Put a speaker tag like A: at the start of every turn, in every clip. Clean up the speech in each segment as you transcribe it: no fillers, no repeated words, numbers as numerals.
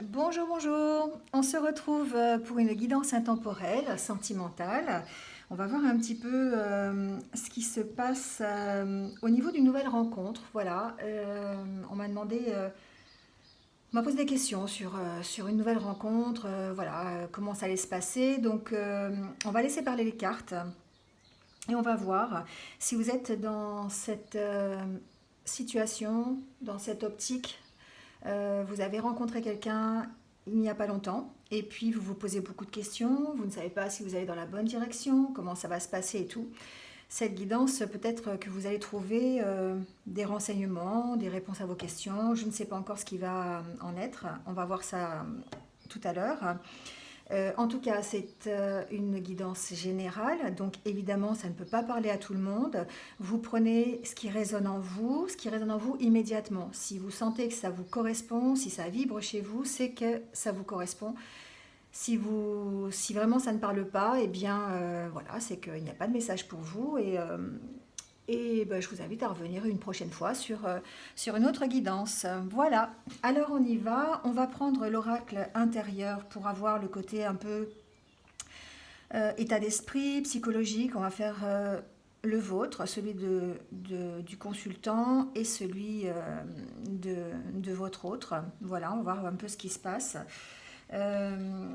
A: Bonjour, bonjour. On se retrouve pour une guidance intemporelle, sentimentale. On va voir un petit peu ce qui se passe au niveau d'une nouvelle rencontre. Voilà, on m'a demandé, on m'a posé des questions sur une nouvelle rencontre. Voilà, comment ça allait se passer. Donc, on va laisser parler les cartes et on va voir si vous êtes dans cette situation, dans cette optique. Vous avez rencontré quelqu'un il n'y a pas longtemps et puis vous vous posez beaucoup de questions, vous ne savez pas si vous allez dans la bonne direction, comment ça va se passer et tout. Cette guidance, peut-être que vous allez trouver des renseignements, des réponses à vos questions. Je ne sais pas encore ce qui va en être. On va voir ça tout à l'heure. En tout cas, c'est une guidance générale, donc évidemment, ça ne peut pas parler à tout le monde. Vous prenez ce qui résonne en vous immédiatement. Si vous sentez que ça vous correspond, si ça vibre chez vous, c'est que ça vous correspond. Si vraiment ça ne parle pas, eh bien voilà, c'est qu'il n'y a pas de message pour vous et ben, je vous invite à revenir une prochaine fois sur une autre guidance. Voilà, alors on y va. On va prendre l'oracle intérieur pour avoir le côté un peu état d'esprit, psychologique. On va faire le vôtre, celui du consultant et celui de votre autre. Voilà, on va voir un peu ce qui se passe. Euh,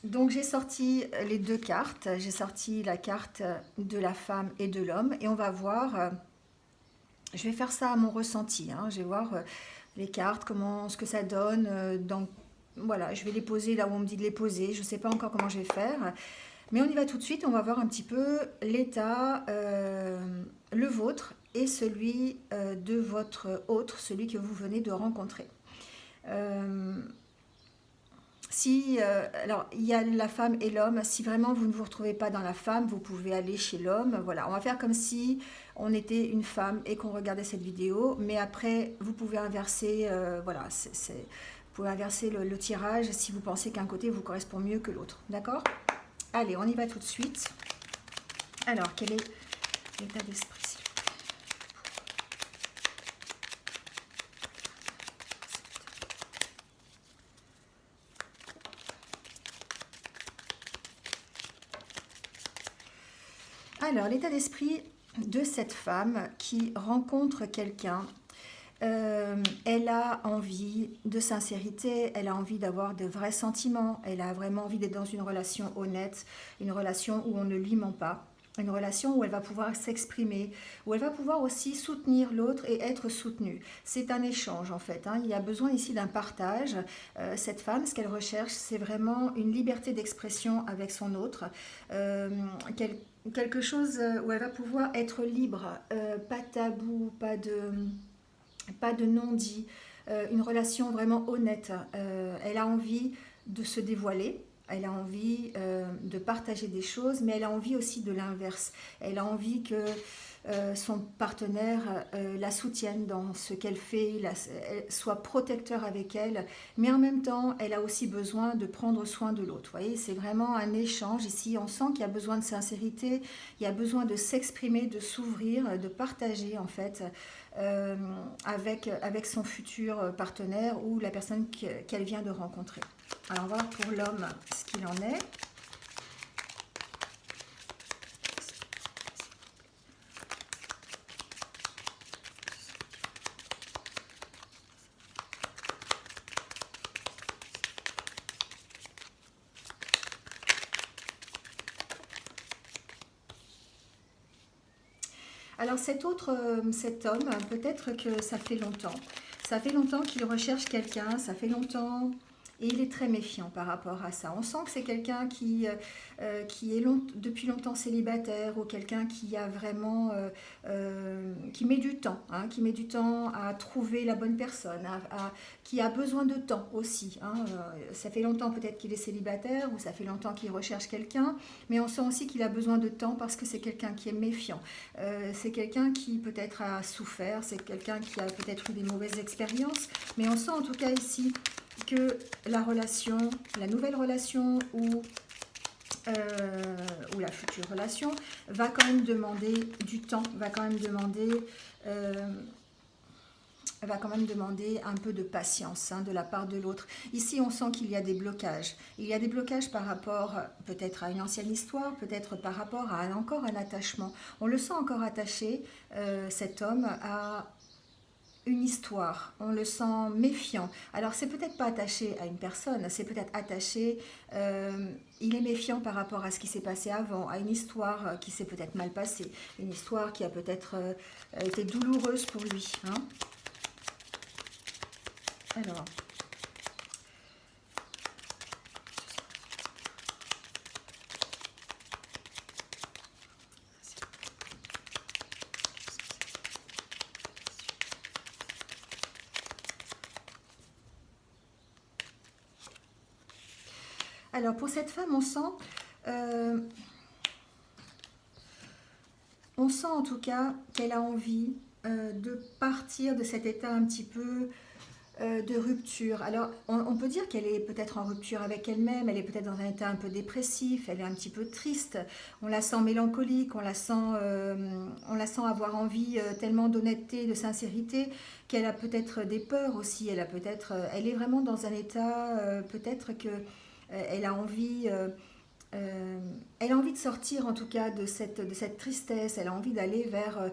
A: donc j'ai sorti les deux cartes. J'ai sorti la carte de la femme et de l'homme et on va voir. Je vais faire ça à mon ressenti, hein. Je vais voir les cartes, ce que ça donne. Voilà, je vais les poser là où on me dit de les poser. Je ne sais pas encore comment je vais faire. Mais on y va tout de suite. On va voir un petit peu l'état, le vôtre et celui de votre autre, celui que vous venez de rencontrer. Euh, Si, alors, il y a la femme et l'homme. Si vraiment vous ne vous retrouvez pas dans la femme, vous pouvez aller chez l'homme. Voilà, on va faire comme si on était une femme et qu'on regardait cette vidéo. Mais après, vous pouvez inverser, voilà, vous pouvez inverser le tirage si vous pensez qu'un côté vous correspond mieux que l'autre. D'accord? Allez, on y va tout de suite. Alors, quel est l'état d'esprit? Alors, l'état d'esprit de cette femme qui rencontre quelqu'un. Elle a envie de sincérité, elle a envie d'avoir de vrais sentiments, elle a vraiment envie d'être dans une relation honnête, une relation où on ne lui ment pas, une relation où elle va pouvoir s'exprimer, où elle va pouvoir aussi soutenir l'autre et être soutenue. C'est un échange en fait, hein. Il y a besoin ici d'un partage. Cette femme, ce qu'elle recherche, c'est vraiment une liberté d'expression avec son autre, euh, quelque chose où elle va pouvoir être libre, pas tabou, pas de non-dit, une relation vraiment honnête. Elle a envie de se dévoiler, elle a envie de partager des choses, mais elle a envie aussi de l'inverse. Elle a envie que son partenaire la soutienne dans ce qu'elle fait, soit protecteur avec elle, mais en même temps, elle a aussi besoin de prendre soin de l'autre. Vous voyez, c'est vraiment un échange ici. On sent qu'il y a besoin de sincérité, il y a besoin de s'exprimer, de s'ouvrir, de partager en fait euh, avec son futur partenaire ou la personne qu'elle vient de rencontrer. Alors on va voir pour l'homme ce qu'il en est. Alors cet homme, peut-être que ça fait longtemps. Ça fait longtemps qu'il recherche quelqu'un, ça fait longtemps. Et il est très méfiant par rapport à ça. On sent que c'est quelqu'un qui est depuis longtemps célibataire ou quelqu'un qui a vraiment, qui met du temps, hein, qui met du temps à trouver la bonne personne, qui a besoin de temps aussi, hein. Ça fait longtemps peut-être qu'il est célibataire ou ça fait longtemps qu'il recherche quelqu'un, mais on sent aussi qu'il a besoin de temps parce que c'est quelqu'un qui est méfiant. C'est quelqu'un qui peut-être a souffert, c'est quelqu'un qui a peut-être eu des mauvaises expériences, mais on sent en tout cas ici que la relation, la nouvelle relation ou la future relation va quand même demander du temps, va quand même demander va quand même demander un peu de patience de la part de l'autre. Ici, on sent qu'il y a des blocages. Il y a des blocages par rapport peut-être à une ancienne histoire, peut-être par rapport à encore un attachement. On le sent encore attaché, cet homme, à une histoire. On le sent méfiant. Alors, c'est peut-être pas attaché à une personne, c'est peut-être attaché... il est méfiant par rapport à ce qui s'est passé avant, à une histoire qui s'est peut-être mal passée, une histoire qui a peut-être été douloureuse pour lui. Alors, pour cette femme, on sent en tout cas qu'elle a envie de partir de cet état un petit peu de rupture. Alors, on peut dire qu'elle est peut-être en rupture avec elle-même, elle est peut-être dans un état un peu dépressif, elle est un petit peu triste, on la sent mélancolique, on la sent avoir envie tellement d'honnêteté, de sincérité, qu'elle a peut-être des peurs aussi, elle est vraiment dans un état, peut-être que elle a envie... elle a envie de sortir en tout cas de cette tristesse, elle a envie d'aller vers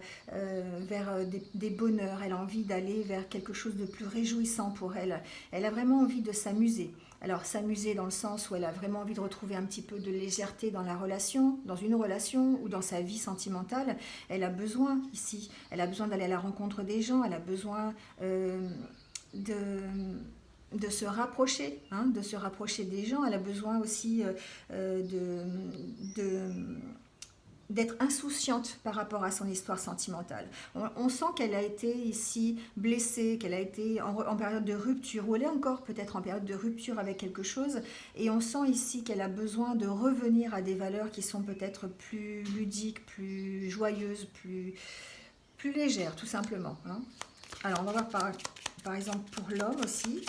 A: des bonheurs, elle a envie d'aller vers quelque chose de plus réjouissant pour elle. Elle a vraiment envie de s'amuser. Alors s'amuser dans le sens où elle a vraiment envie de retrouver un petit peu de légèreté dans la relation, dans une relation ou dans sa vie sentimentale. Elle a besoin ici, elle a besoin d'aller à la rencontre des gens, elle a besoin de de se rapprocher, de se rapprocher des gens. Elle a besoin aussi d'être insouciante par rapport à son histoire sentimentale. On sent qu'elle a été ici blessée, qu'elle a été en période de rupture, ou elle est encore peut-être en période de rupture avec quelque chose, et on sent ici qu'elle a besoin de revenir à des valeurs qui sont peut-être plus ludiques, plus joyeuses, plus légères, tout simplement. Alors, on va voir par exemple pour l'homme aussi.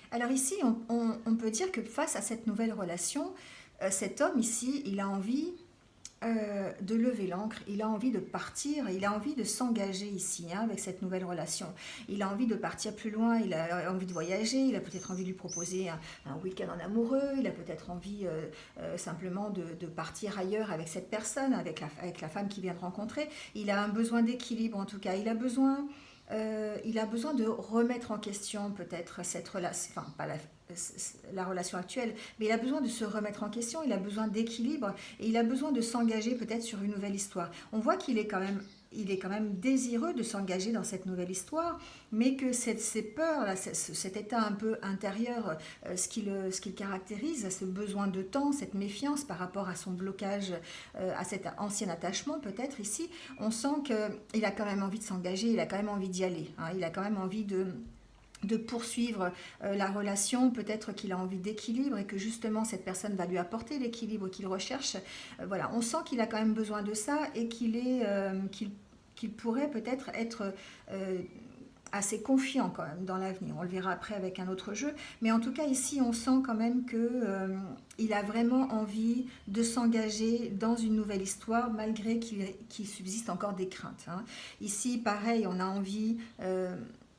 A: Alors ici, on peut dire que face à cette nouvelle relation, cet homme ici, il a envie de lever l'ancre, il a envie de partir, il a envie de s'engager ici avec cette nouvelle relation. Il a envie de partir plus loin, il a envie de voyager, il a peut-être envie de lui proposer un week-end en amoureux, il a peut-être envie simplement de partir ailleurs avec cette personne, avec la femme qu'il vient de rencontrer. Il a un besoin d'équilibre en tout cas, il a besoin de remettre en question peut-être cette relation, enfin pas la relation actuelle, mais il a besoin de se remettre en question, il a besoin d'équilibre et il a besoin de s'engager peut-être sur une nouvelle histoire. On voit qu'il est quand même désireux de s'engager dans cette nouvelle histoire, mais que ces peurs, là, cet état un peu intérieur, ce qui le caractérise, ce besoin de temps, cette méfiance par rapport à son blocage, à cet ancien attachement peut-être ici, on sent qu'il a quand même envie de s'engager, il a quand même envie d'y aller, il a quand même envie de poursuivre la relation, peut-être qu'il a envie d'équilibre et que justement cette personne va lui apporter l'équilibre qu'il recherche. Voilà, on sent qu'il a quand même besoin de ça et qu'il pourrait peut-être être assez confiant quand même dans l'avenir. On le verra après avec un autre jeu, mais en tout cas ici on sent quand même que il a vraiment envie de s'engager dans une nouvelle histoire malgré qu'il subsiste encore des craintes. Ici pareil, on a envie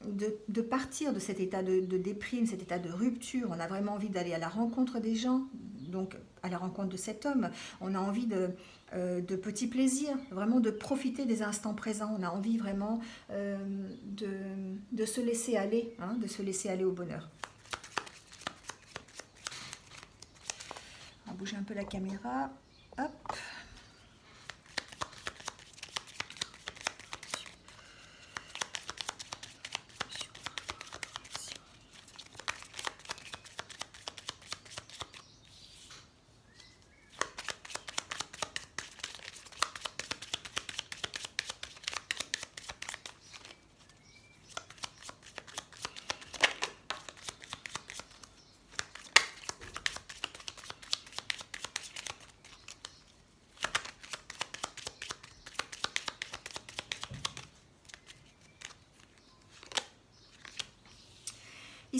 A: de partir de cet état de déprime, cet état de rupture. On a vraiment envie d'aller à la rencontre des gens, donc à la rencontre de cet homme. On a envie de petits plaisirs, vraiment de profiter des instants présents. On a envie vraiment de se laisser aller, de se laisser aller au bonheur. On va bouger un peu la caméra. Hop.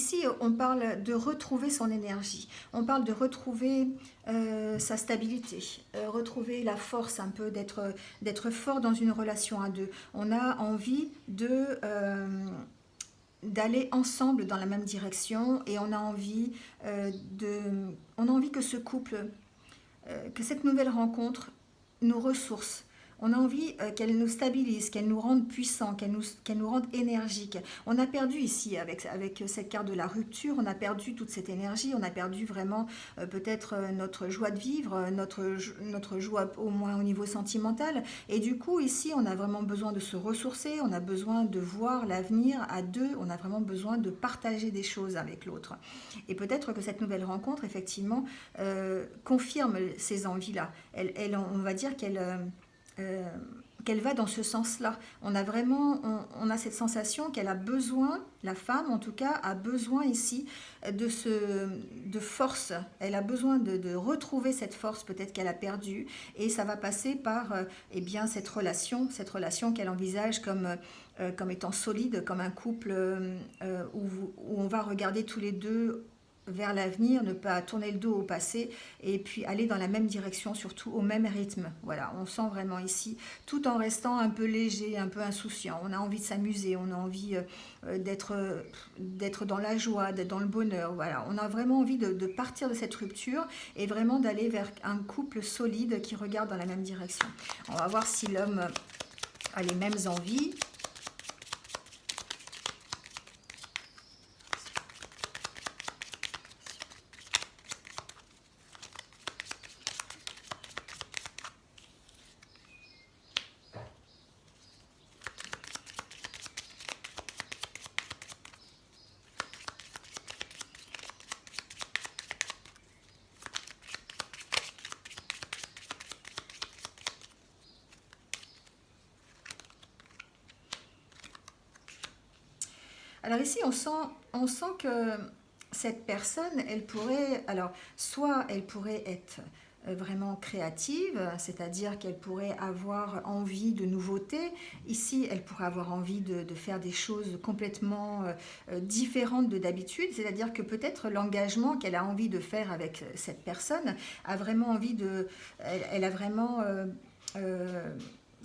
A: ici, on parle de retrouver son énergie. On parle de retrouver sa stabilité, retrouver la force un peu d'être fort dans une relation à deux. On a envie d'aller ensemble dans la même direction et on a envie que ce couple, que cette nouvelle rencontre nous ressource. On a envie qu'elle nous stabilise, qu'elle nous rende puissants, qu'elle nous rende énergiques. On a perdu ici, avec cette carte de la rupture, on a perdu toute cette énergie, on a perdu vraiment peut-être notre joie de vivre, notre joie au moins au niveau sentimental. Et du coup, ici, on a vraiment besoin de se ressourcer, on a besoin de voir l'avenir à deux, on a vraiment besoin de partager des choses avec l'autre. Et peut-être que cette nouvelle rencontre, effectivement, confirme ces envies-là. On va dire qu'elle va dans ce sens-là. On a cette sensation qu'elle a besoin, la femme en tout cas, a besoin ici de force. Elle a besoin de retrouver cette force peut-être qu'elle a perdue et ça va passer par cette relation qu'elle envisage comme étant solide, comme un couple où on va regarder tous les deux vers l'avenir, ne pas tourner le dos au passé et puis aller dans la même direction, surtout au même rythme. Voilà, on sent vraiment ici, tout en restant un peu léger, un peu insouciant. On a envie de s'amuser, on a envie d'être dans la joie, d'être dans le bonheur. Voilà, on a vraiment envie de partir de cette rupture et vraiment d'aller vers un couple solide qui regarde dans la même direction. On va voir si l'homme a les mêmes envies. Alors ici, on sent que cette personne, elle pourrait, alors soit elle pourrait être vraiment créative, c'est-à-dire qu'elle pourrait avoir envie de nouveautés. Ici, elle pourrait avoir envie de faire des choses complètement différentes de d'habitude, c'est-à-dire que peut-être l'engagement qu'elle a envie de faire avec cette personne a vraiment envie de... Elle a vraiment...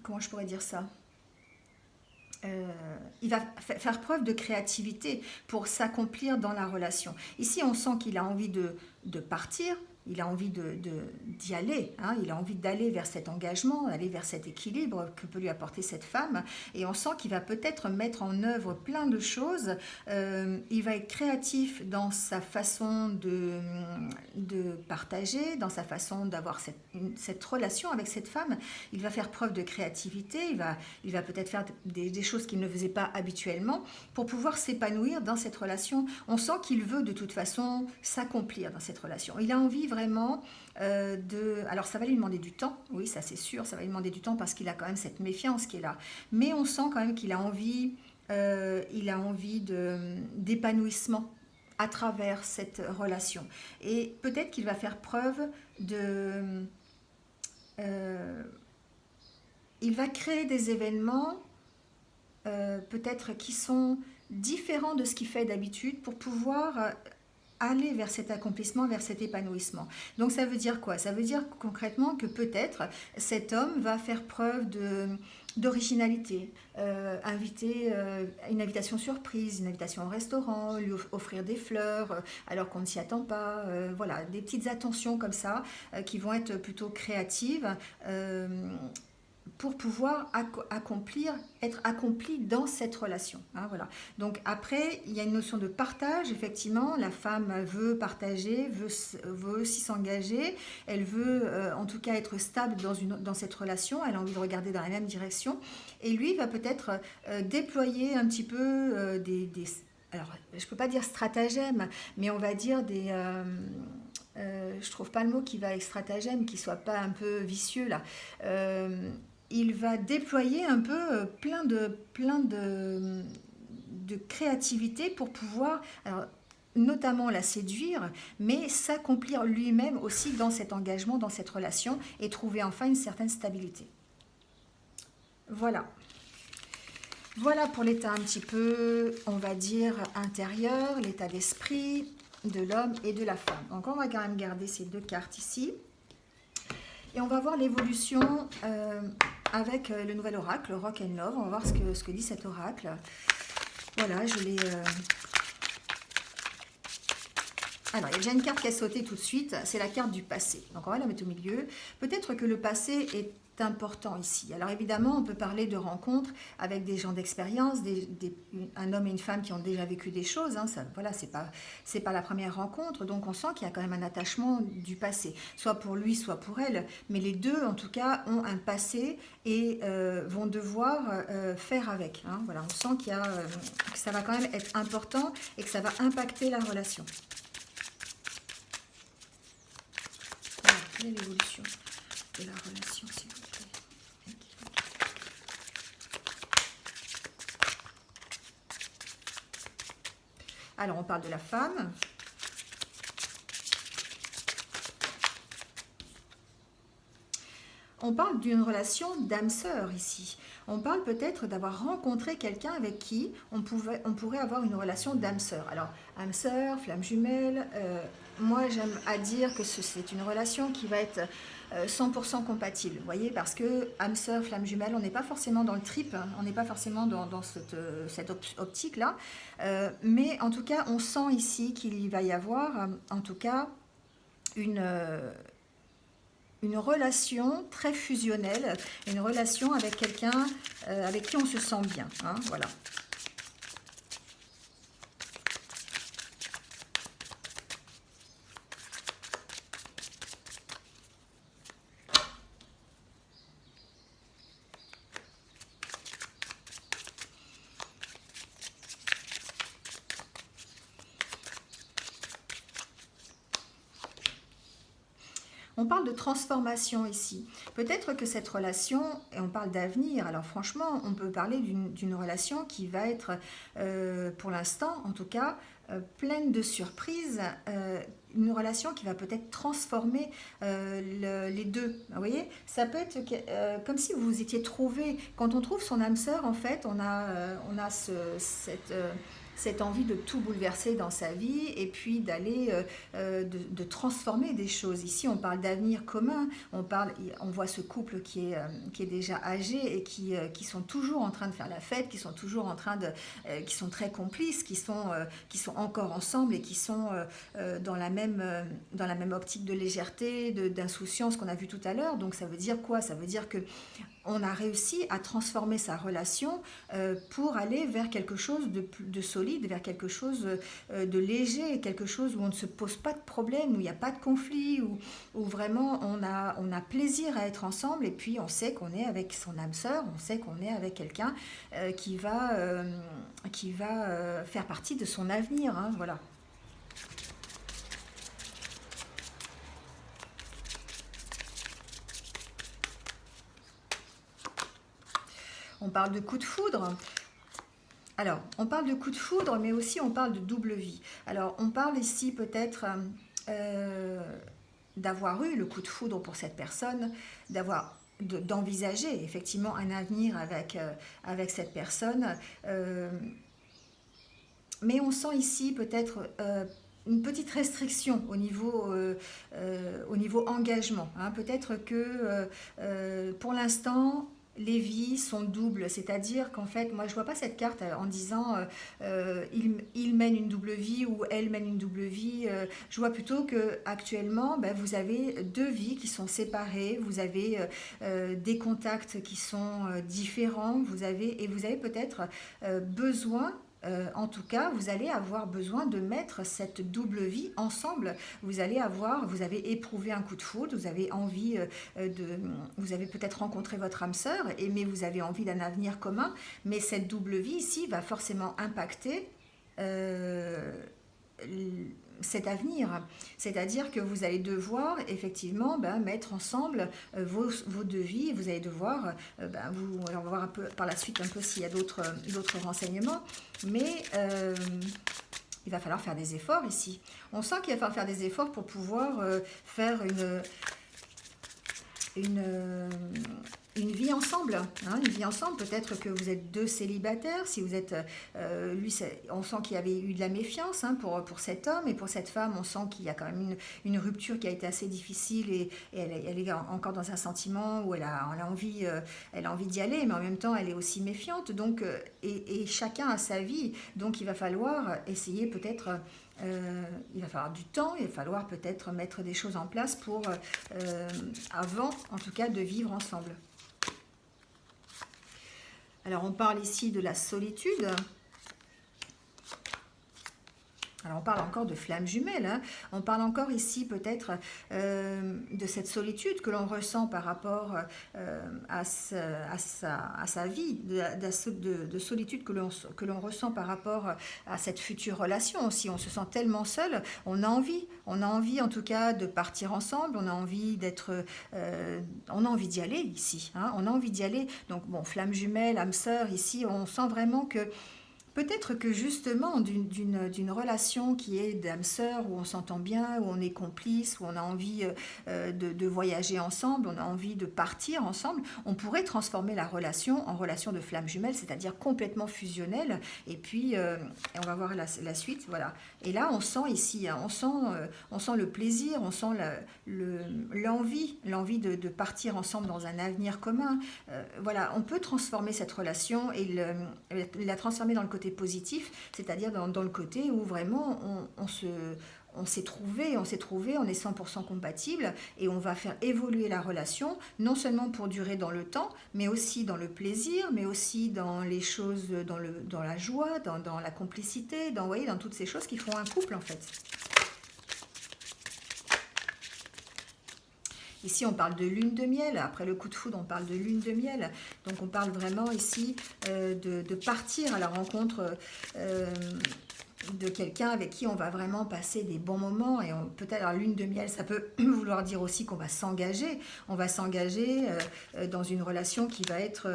A: comment je pourrais dire ça ? Il va faire preuve de créativité pour s'accomplir dans la relation. Ici, on sent qu'il a envie de partir, il a envie d'y aller, hein, il a envie d'aller vers cet engagement, d'aller vers cet équilibre que peut lui apporter cette femme. Et on sent qu'il va peut-être mettre en œuvre plein de choses. Il va être créatif dans sa façon de partager, dans sa façon d'avoir cette relation avec cette femme. Il va faire preuve de créativité, il va peut-être faire des choses qu'il ne faisait pas habituellement pour pouvoir s'épanouir dans cette relation. On sent qu'il veut de toute façon s'accomplir dans cette relation. Il a envie vraiment alors ça va lui demander du temps, oui ça c'est sûr, ça va lui demander du temps parce qu'il a quand même cette méfiance qui est là. Mais on sent quand même qu'il a envie, d'épanouissement à travers cette relation. Et peut-être qu'il va faire preuve il va créer des événements peut-être qui sont différents de ce qu'il fait d'habitude pour pouvoir aller vers cet accomplissement, vers cet épanouissement. Donc ça veut dire quoi? Ça veut dire concrètement que peut-être cet homme va faire preuve d'originalité, inviter une invitation surprise, une invitation au restaurant, lui offrir des fleurs alors qu'on ne s'y attend pas, voilà, des petites attentions comme ça qui vont être plutôt créatives pour pouvoir être accompli dans cette relation. Hein, voilà. Donc après, il y a une notion de partage, effectivement, la femme veut partager, veut aussi s'engager, elle veut en tout cas être stable dans cette relation, elle a envie de regarder dans la même direction, et lui va peut-être déployer un petit peu alors je ne peux pas dire stratagème, mais on va dire je trouve pas le mot qui va avec stratagème, qui soit pas un peu vicieux là. Il va déployer un peu plein de créativité pour pouvoir, alors, notamment la séduire, mais s'accomplir lui-même aussi dans cet engagement, dans cette relation et trouver enfin une certaine stabilité. Voilà. Voilà pour l'état un petit peu, on va dire, intérieur, l'état d'esprit de l'homme et de la femme. Donc on va quand même garder ces deux cartes ici. Et on va voir l'évolution avec le nouvel oracle, Rock and Love. On va voir ce que dit cet oracle. Voilà, je l'ai... Alors, il y a déjà une carte qui a sauté tout de suite, c'est la carte du passé. Donc, on va la mettre au milieu. Peut-être que le passé est important ici. Alors, évidemment, on peut parler de rencontres avec des gens d'expérience, un homme et une femme qui ont déjà vécu des choses. Hein, ça, voilà, c'est pas la première rencontre. Donc, on sent qu'il y a quand même un attachement du passé, soit pour lui, soit pour elle. Mais les deux, en tout cas, ont un passé et vont devoir faire avec. Hein, voilà, on sent que ça va quand même être important et que ça va impacter la relation. Quelle est l'évolution de la relation, s'il vous plaît? Alors, on parle de la femme. On parle d'une relation d'âme-sœur ici. On parle peut-être d'avoir rencontré quelqu'un avec qui on pourrait avoir une relation d'âme-sœur. Alors, âme-sœur, flamme jumelle, moi j'aime à dire que c'est une relation qui va être 100% compatible, vous voyez, parce que âme-sœur, flamme jumelle, on n'est pas forcément dans le trip, hein, on n'est pas forcément dans cette optique-là, mais en tout cas, on sent ici qu'il va y avoir, en tout cas, une relation très fusionnelle, une relation avec quelqu'un avec qui on se sent bien. Hein, voilà. On parle de transformation ici. Peut-être que cette relation, et on parle d'avenir, alors franchement, on peut parler d'une relation qui va être, pour l'instant en tout cas, pleine de surprises, une relation qui va peut-être transformer les deux. Vous voyez, ça peut être comme si vous vous étiez trouvé, quand on trouve son âme sœur, en fait, on a cette envie de tout bouleverser dans sa vie et puis d'aller de transformer des choses. Ici, on parle d'avenir commun, on voit ce couple qui est déjà âgé et qui sont toujours en train de faire la fête, qui sont toujours en train qui sont très complices, qui sont encore ensemble et qui sont dans la même optique de légèreté, d'insouciance qu'on a vu tout à l'heure. Donc ça veut dire quoi? Ça veut dire que on a réussi à transformer sa relation pour aller vers quelque chose de solide, vers quelque chose de léger, quelque chose où on ne se pose pas de problème, où il n'y a pas de conflit, où vraiment on a plaisir à être ensemble et puis on sait qu'on est avec son âme sœur, on sait qu'on est avec quelqu'un qui va faire partie de son avenir. Hein, voilà. On parle de coup de foudre. Alors, on parle de coup de foudre, mais aussi on parle de double vie. Alors, on parle ici peut-être d'avoir eu le coup de foudre pour cette personne, d'envisager effectivement un avenir avec cette personne. Mais on sent ici peut-être une petite restriction au niveau engagement. Hein. Peut-être que pour l'instant, les vies sont doubles, c'est-à-dire qu'en fait, moi je vois pas cette carte en disant il mène une double vie ou elle mène une double vie. Je vois plutôt que actuellement, vous avez deux vies qui sont séparées, vous avez des contacts qui sont différents, vous avez peut-être besoin. En tout cas, vous allez avoir besoin de mettre cette double vie ensemble. Vous avez éprouvé un coup de foudre, vous avez envie vous avez peut-être rencontré votre âme sœur, mais vous avez envie d'un avenir commun. Mais cette double vie ici va forcément impacter cet avenir. C'est-à-dire que vous allez devoir effectivement mettre ensemble vos deux vies. Vous allez devoir, on va voir un peu par la suite un peu s'il y a d'autres renseignements, mais il va falloir faire des efforts ici. On sent qu'il va falloir faire des efforts pour pouvoir faire une vie ensemble, hein, une vie ensemble. Peut-être que vous êtes deux célibataires. Si vous êtes, lui, on sent qu'il y avait eu de la méfiance, hein, pour cet homme, et pour cette femme, on sent qu'il y a quand même une rupture qui a été assez difficile, et elle est encore dans un sentiment où elle a envie d'y aller, mais en même temps, elle est aussi méfiante. Donc, et chacun a sa vie, donc il va falloir essayer peut-être. Il va falloir du temps, il va falloir peut-être mettre des choses en place pour, avant, en tout cas, de vivre ensemble. Alors, on parle ici de la solitude. Alors, on parle encore de flammes jumelles, hein. On parle encore ici peut-être de cette solitude que l'on ressent par rapport à sa vie, de solitude que l'on ressent par rapport à cette future relation. Si on se sent tellement seul, on a envie en tout cas de partir ensemble, on a envie d'y aller ici, hein, on a envie d'y aller. Donc bon, flammes jumelles, âme sœur, ici on sent vraiment que peut-être que justement d'une relation qui est d'âme sœur, où on s'entend bien, où on est complice, où on a envie de voyager ensemble, on a envie de partir ensemble, on pourrait transformer la relation en relation de flammes jumelles, c'est-à-dire complètement fusionnelle. Et puis, on va voir la suite, voilà. Et là, on sent ici, hein, on sent le plaisir, on sent l'envie de partir ensemble dans un avenir commun. Voilà, on peut transformer cette relation et la transformer dans le côté positif, c'est-à-dire dans le côté où vraiment on s'est trouvé, on est 100% compatible, et on va faire évoluer la relation, non seulement pour durer dans le temps, mais aussi dans le plaisir, mais aussi dans les choses, dans la joie, dans la complicité, vous voyez, dans toutes ces choses qui font un couple en fait. Ici, on parle de lune de miel. Après le coup de foudre, on parle de lune de miel. Donc, on parle vraiment ici de partir à la rencontre de quelqu'un avec qui on va vraiment passer des bons moments. Et peut-être, alors, lune de miel, ça peut vouloir dire aussi qu'on va s'engager. On va s'engager dans une relation qui va être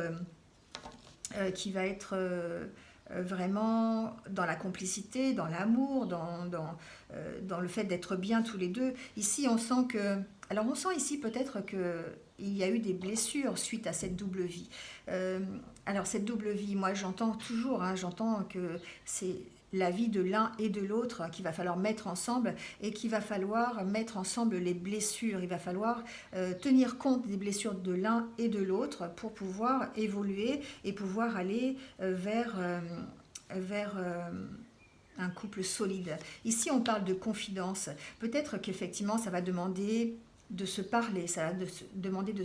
A: vraiment dans la complicité, dans l'amour, dans le fait d'être bien tous les deux. Ici, on sent que... Alors, on sent ici peut-être qu'il y a eu des blessures suite à cette double vie. Alors, cette double vie, moi, j'entends toujours, hein, j'entends que c'est la vie de l'un et de l'autre qu'il va falloir mettre ensemble, et qu'il va falloir mettre ensemble les blessures. Il va falloir tenir compte des blessures de l'un et de l'autre pour pouvoir évoluer et pouvoir aller vers un couple solide. Ici, on parle de confidence. Peut-être qu'effectivement, ça va demander de se parler, ça va demander de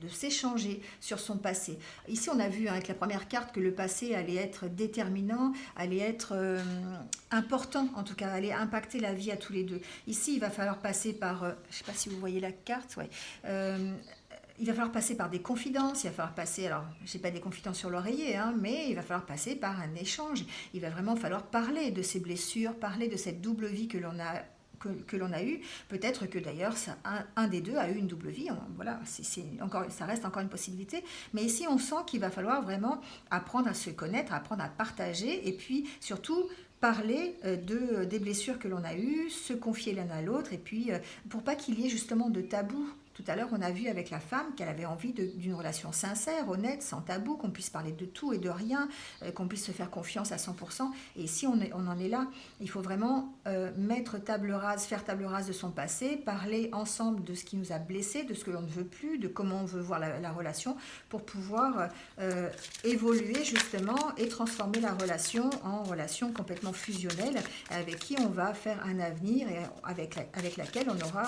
A: s'échanger sur son passé. Ici, on a vu, hein, avec la première carte, que le passé allait être déterminant, allait être important, en tout cas, allait impacter la vie à tous les deux. Ici, il va falloir passer par, je ne sais pas si vous voyez la carte, ouais. Il va falloir passer par des confidences, il va falloir passer, alors je n'ai pas des confidences sur l'oreiller, hein, mais il va falloir passer par un échange. Il va vraiment falloir parler de ces blessures, parler de cette double vie que l'on a eu. Peut-être que d'ailleurs un des deux a eu une double vie, voilà, ça reste encore une possibilité, mais ici on sent qu'il va falloir vraiment apprendre à se connaître, apprendre à partager, et puis surtout parler des blessures que l'on a eues, se confier l'un à l'autre, et puis pour pas qu'il y ait justement de tabou. Tout à l'heure, on a vu avec la femme qu'elle avait envie d'une relation sincère, honnête, sans tabou, qu'on puisse parler de tout et de rien, qu'on puisse se faire confiance à 100%. Et si on en est là, il faut vraiment mettre table rase, faire table rase de son passé, parler ensemble de ce qui nous a blessés, de ce que l'on ne veut plus, de comment on veut voir la relation, pour pouvoir évoluer justement et transformer la relation en relation complètement fusionnelle, avec qui on va faire un avenir, et avec laquelle on aura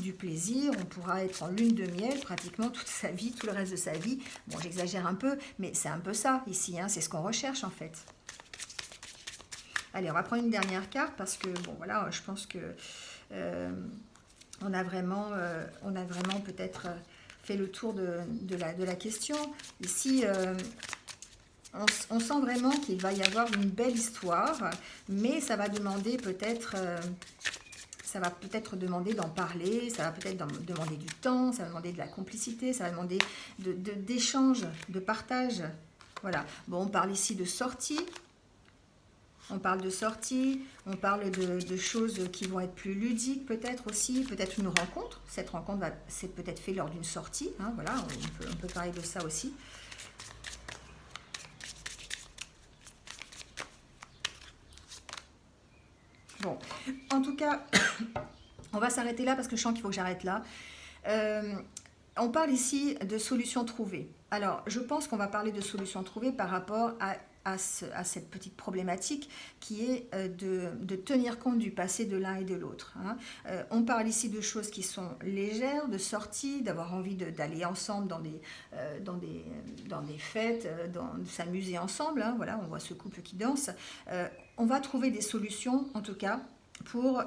A: du plaisir, on pourra être en lune de miel pratiquement toute sa vie, tout le reste de sa vie. Bon, j'exagère un peu, mais c'est un peu ça ici, hein, c'est ce qu'on recherche en fait. Allez, on va prendre une dernière carte, parce que, bon, voilà, je pense que on a vraiment peut-être fait le tour de la question. Ici, on sent vraiment qu'il va y avoir une belle histoire, mais ça va demander peut-être... ça va peut-être demander d'en parler, ça va peut-être demander du temps, ça va demander de la complicité, ça va demander d'échange, de partage. Voilà. Bon, on parle ici de sortie. on parle de sorties, on parle de choses qui vont être plus ludiques peut-être aussi, peut-être une rencontre. Cette rencontre c'est peut-être fait lors d'une sortie, hein, voilà, on peut parler de ça aussi. Bon, en tout cas, on va s'arrêter là parce que je sens qu'il faut que j'arrête là. Euh, on parle ici de solutions trouvées. Alors, je pense qu'on va parler de solutions trouvées par rapport à cette petite problématique qui est de tenir compte du passé de l'un et de l'autre. Hein. On parle ici de choses qui sont légères, de sorties, d'avoir envie d'aller ensemble dans des fêtes, de s'amuser ensemble. Hein. Voilà, on voit ce couple qui danse. On va trouver des solutions, en tout cas, pour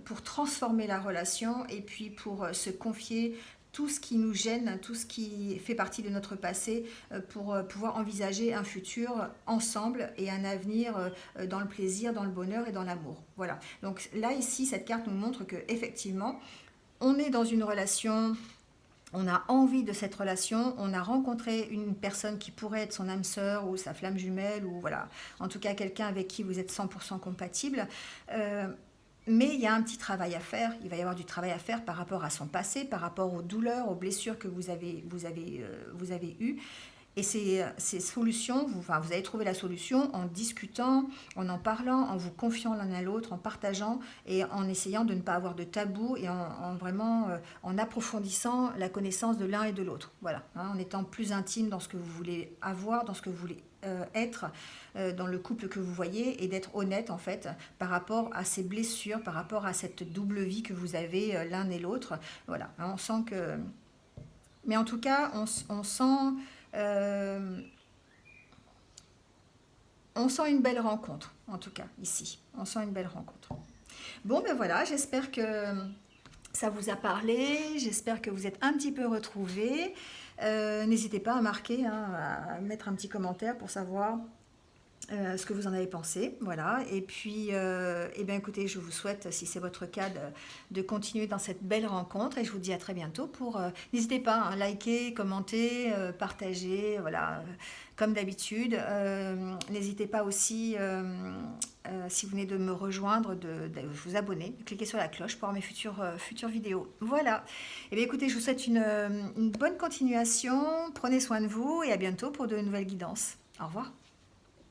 A: pour transformer la relation et puis pour se confier tout ce qui nous gêne, tout ce qui fait partie de notre passé, pour pouvoir envisager un futur ensemble et un avenir dans le plaisir, dans le bonheur et dans l'amour. Voilà. Donc là, ici, cette carte nous montre que effectivement, on est dans une relation. On a envie de cette relation, on a rencontré une personne qui pourrait être son âme sœur ou sa flamme jumelle, ou voilà, en tout cas quelqu'un avec qui vous êtes 100% compatible. Mais il y a un petit travail à faire, il va y avoir du travail à faire par rapport à son passé, par rapport aux douleurs, aux blessures que vous avez eues. Et ces solutions, vous allez trouver la solution en discutant, en parlant, en vous confiant l'un à l'autre, en partageant et en essayant de ne pas avoir de tabou et en approfondissant la connaissance de l'un et de l'autre. Voilà, hein, en étant plus intime dans ce que vous voulez avoir, dans ce que vous voulez être dans le couple que vous voyez, et d'être honnête en fait par rapport à ces blessures, par rapport à cette double vie que vous avez l'un et l'autre. Voilà, hein, on sent que... Mais en tout cas, on sent... on sent une belle rencontre, en tout cas, ici. On sent une belle rencontre. Bon, ben voilà, j'espère que ça vous a parlé, j'espère que vous êtes un petit peu retrouvés. N'hésitez pas à marquer, hein, à mettre un petit commentaire pour savoir ce que vous en avez pensé, voilà. Et puis, eh bien, écoutez, je vous souhaite, si c'est votre cas, de continuer dans cette belle rencontre, et je vous dis à très bientôt pour... n'hésitez pas à liker, commenter, partager, voilà, comme d'habitude. N'hésitez pas aussi, si vous venez de me rejoindre, de vous abonner, de cliquer sur la cloche pour avoir mes futures vidéos. Voilà. Et bien, écoutez, je vous souhaite une bonne continuation, prenez soin de vous, et à bientôt pour de nouvelles guidances. Au revoir.